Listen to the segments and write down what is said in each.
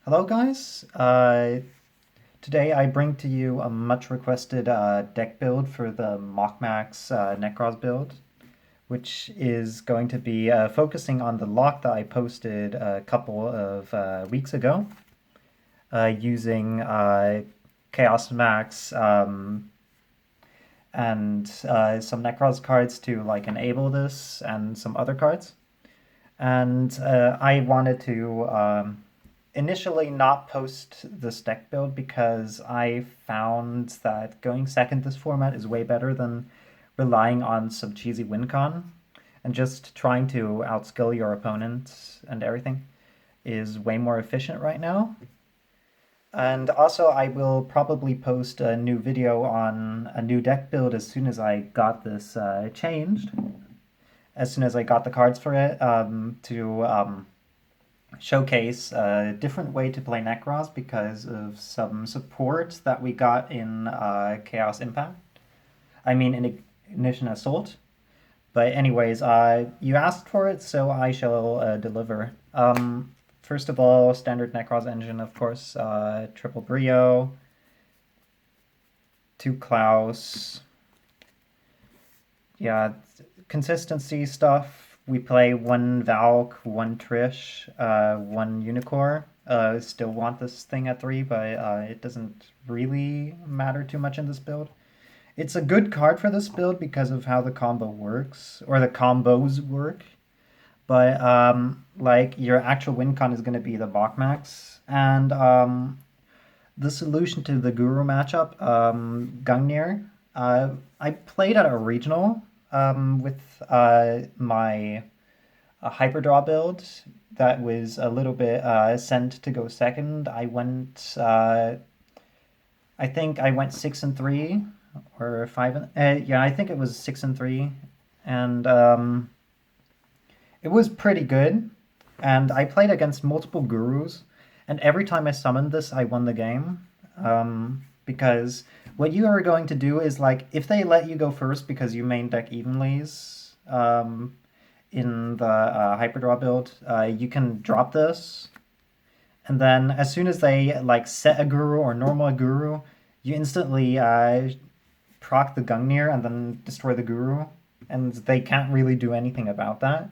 Hello guys, today I bring to you a much requested deck build for the MoC-MAX Nekroz build, which is going to be focusing on the lock that I posted a couple of weeks ago using Chaos Max and some Nekroz cards to like enable this and some other cards. And I wanted to initially not post this deck build because I found that going second this format is way better than relying on some cheesy win con, and just trying to outskill your opponent and everything is way more efficient right now. And also, I will probably post a new video on a new deck build as soon as I got this changed, as soon as I got the cards for it, to showcase a different way to play Necroz because of some support that we got in Chaos Impact. I mean, in Ignition Assault. But anyways, you asked for it, so I shall deliver. First of all, standard Necroz engine, of course. Triple Brio, 2 Klaus. Yeah, consistency stuff. We play 1 Valk, 1 Trish, 1 Unicorn. Still want this thing at 3, but it doesn't really matter too much in this build. It's a good card for this build because of how the combo works, or the combos work. But like your actual win con is going to be the MoC-MAX, and the solution to the Guru matchup, Gungnir. I played at a regional with my Hyperdraw build that was a little bit sent to go second. I went, I think I went 6-3 or 5. Yeah, I think it was 6-3, and it was pretty good. And I played against multiple gurus, and every time I summoned this, I won the game. Because what you are going to do is, like, if they let you go first because you main deck Evenlies in the Hyperdraw build, you can drop this, and then as soon as they like set a guru or normal a guru, you instantly proc the Gungnir and then destroy the guru, and they can't really do anything about that.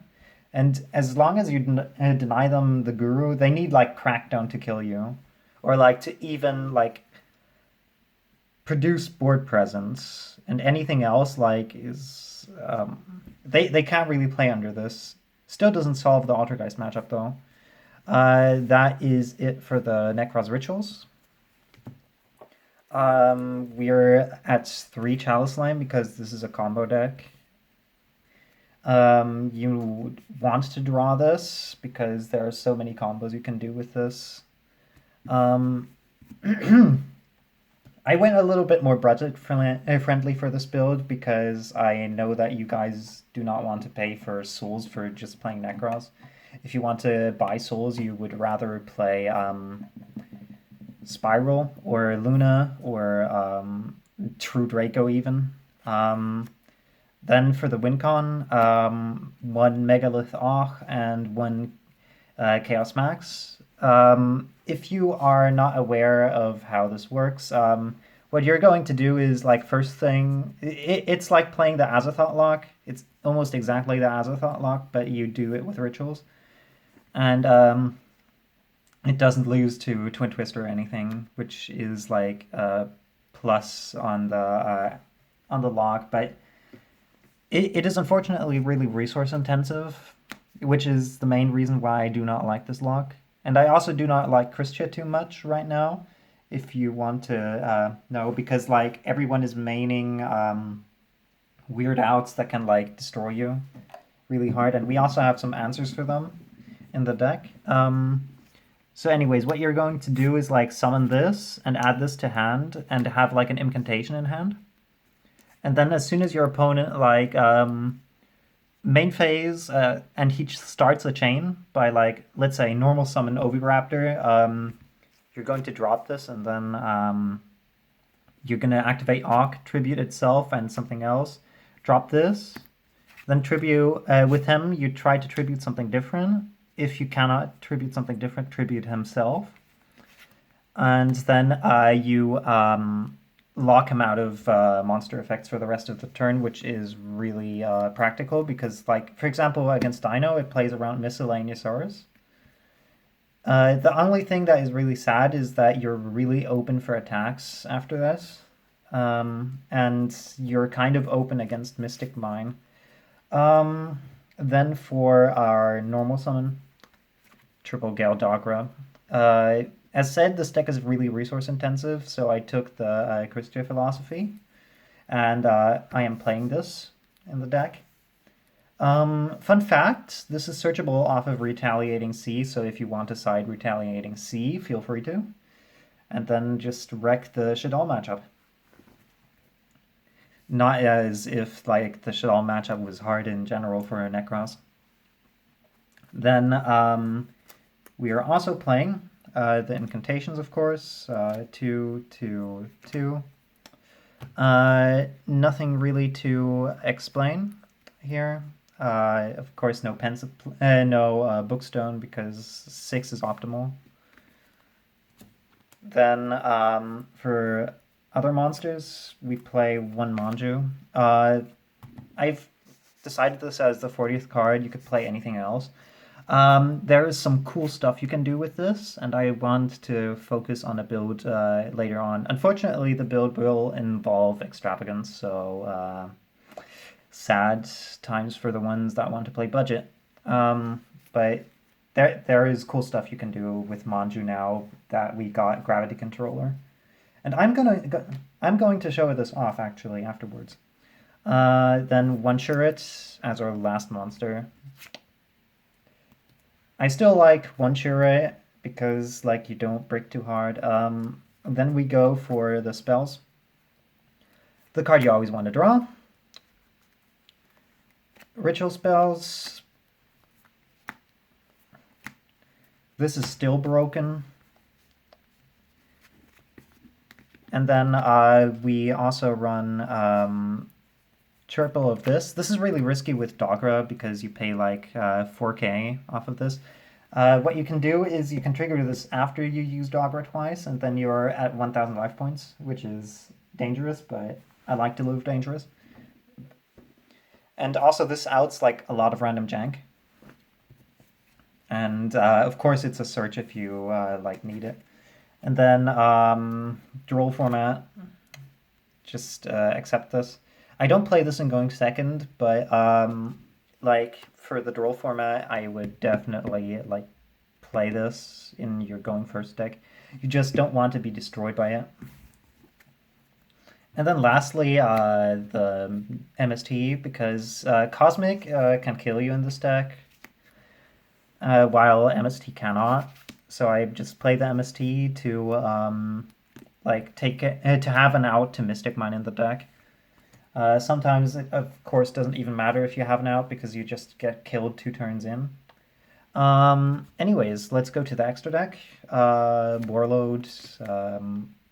And as long as you deny them the guru, they need like Crackdown to kill you, or like to even like produce board presence, and anything else like is they can't really play under this. Still doesn't solve the Altergeist matchup though. That is it for the Necroz rituals. We're at 3 Chalice Line because this is a combo deck. You want to draw this because there are so many combos you can do with this. I went a little bit more budget friendly for this build because I know that you guys do not want to pay for souls for just playing Necroz. If you want to buy souls, you would rather play Spiral or Luna or True Draco even. Then for the WinCon, 1 Megalith-Och and 1 Chaos Max. If you are not aware of how this works, what you're going to do is, like, first thing, it's like playing the Azathoth lock. It's almost exactly the Azathoth lock, but you do it with rituals. And it doesn't lose to Twin Twist or anything, which is like a plus on the lock, but it is unfortunately really resource intensive, which is the main reason why I do not like this lock. And I also do not like Christia too much right now, if you want to know, because like everyone is maining weird outs that can like destroy you really hard, and we also have some answers for them in the deck. So anyways, what you're going to do is like summon this and add this to hand and have like an incantation in hand. And then as soon as your opponent like main phase and he starts a chain by, like, let's say normal summon Oviraptor, you're going to drop this, and then you're going to activate Och, tribute itself and something else, drop this, then tribute with him. You try to tribute something different. If you cannot tribute something different, tribute himself. And then you lock him out of monster effects for the rest of the turn, which is really practical because, like, for example, against Dino, it plays around Miscellaneous Auras. The only thing that is really sad is that you're really open for attacks after this. And you're kind of open against Mystic Mine. Then for our normal summon, Triple Gale Dogra. As said, this deck is really resource intensive, so I took the Christian Philosophy, and I am playing this in the deck. Fun fact, this is searchable off of Retaliating Sea, so if you want to side Retaliating Sea, feel free to. And then just wreck the Shadal matchup. Not as if like the Shadal matchup was hard in general for a Necroz. Then we are also playing the incantations, of course. 2, 2, 2. Nothing really to explain here. Of course, no Bookstone because 6 is optimal. Then for other monsters, we play 1 Manju. I've decided this as the 40th card. You could play anything else. There is some cool stuff you can do with this, and I want to focus on a build later on. Unfortunately, the build will involve extravagance, so sad times for the ones that want to play budget. But there is cool stuff you can do with Manju now that we got Gravity Controller. And I'm going to show this off actually afterwards. Then one Shurit as our last monster. I still like one Shurit because like you don't break too hard. Then we go for the spells. The card you always want to draw. Ritual spells. This is still broken. And then we also run triple of this. This is really risky with Dogra because you pay like 4k off of this. What you can do is you can trigger this after you use Dogra twice, and then you're at 1000 life points, which is dangerous, but I like to live dangerous. And also this outs like a lot of random jank. And of course it's a search if you like need it. And then droll format, just accept this. I don't play this in going second, but like for the droll format, I would definitely like play this in your going first deck. You just don't want to be destroyed by it. And then lastly, the MST, because Cosmic can kill you in this deck, while MST cannot. So I just play the MST to like take it, to have an out to Mystic Mine in the deck. Sometimes it, of course, doesn't even matter if you have an out because you just get killed 2 turns in. Anyways, let's go to the extra deck. Warlord,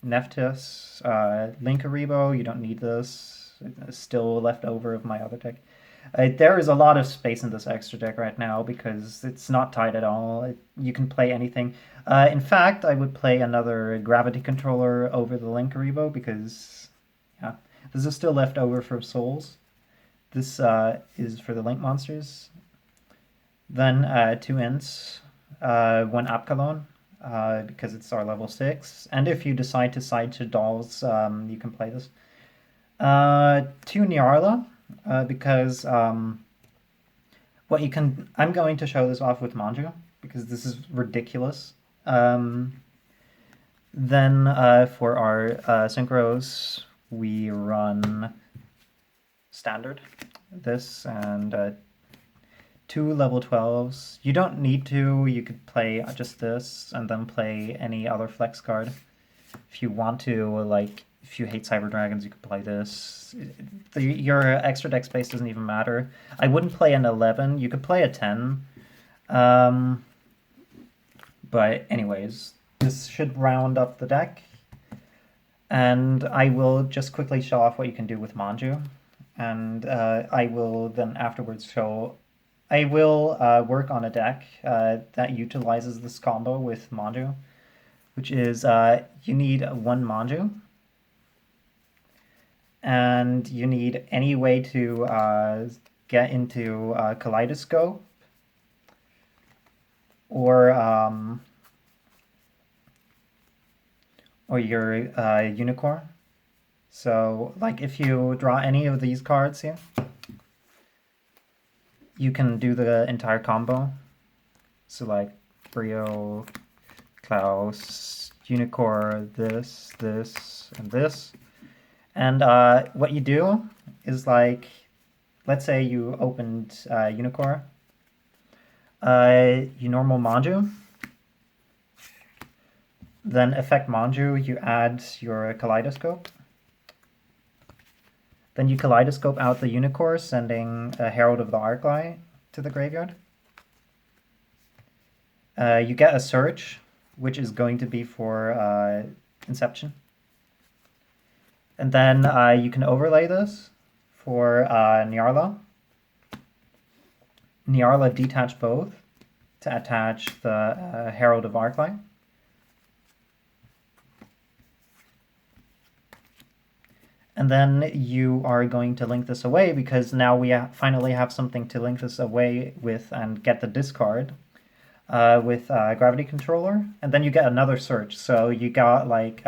Nephthys, Linkaribo, you don't need this. It's still left over of my other deck. There is a lot of space in this extra deck right now because it's not tied at all. You can play anything. In fact, I would play another Gravity Controller over the Linkaribo because, yeah, this is still left over for Souls. This is for the Link monsters. Then 2 Ints, 1 Apkalon, because it's our level 6. And if you decide to side to Dolls, you can play this. 2 Nyarla, because what you can... I'm going to show this off with Manju, because this is ridiculous. Then for our Synchros, we run Standard, this, and 2 level 12s. You don't need to. You could play just this and then play any other flex card. If you want to, like, if you hate Cyber Dragons, you could play this. Your extra deck space doesn't even matter. I wouldn't play an 11. You could play a 10. But anyways, this should round up the deck. And I will just quickly show off what you can do with Manju. And I will then afterwards show... I will work on a deck that utilizes this combo with Manju. which is you need one manju, and you need any way to get into Kaleidoscope or your Unicorn. So, like, if you draw any of these cards here, you can do the entire combo. So, like, Brio, Klaus, Unicorn, this, and this. And what you do is, like, let's say you opened Unicorn. You normal Manju. Then effect Manju, you add your Kaleidoscope. Then you Kaleidoscope out the Unicorn, sending a Herald of the Arclight to the graveyard. You get a Search, which is going to be for Inception. And then you can overlay this for Nyarla. Nyarla detach both to attach the Herald of Arclight. And then you are going to link this away because now we finally have something to link this away with and get the discard with Gravity Controller. And then you get another search. So you got like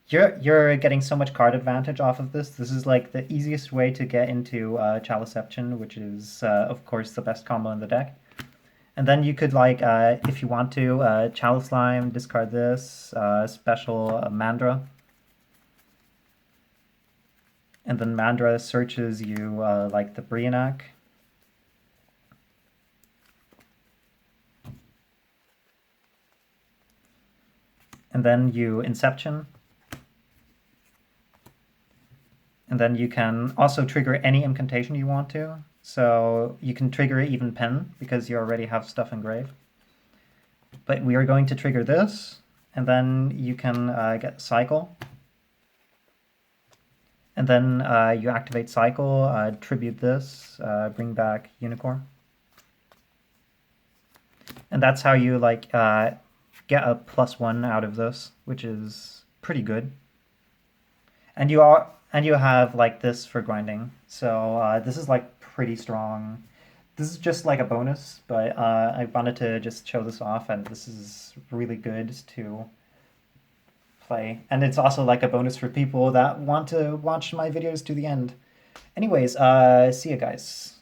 you're getting so much card advantage off of this. This is like the easiest way to get into Chaliception, which is of course the best combo in the deck. And then you could like if you want to Chalice Slime, discard this special Mandra. And then Mandra searches you like the Brionac. And then you Inception. And then you can also trigger any incantation you want to. So you can trigger even Pen because you already have stuff engrave. But we are going to trigger this. And then you can get Cycle. And then you activate Cycle, tribute this, bring back Unicorn. And that's how you like get a +1 out of this, which is pretty good. And you have like this for grinding. So this is like pretty strong. This is just like a bonus, but I wanted to just show this off, and this is really good to play. And it's also like a bonus for people that want to watch my videos to the end. Anyways, see you guys.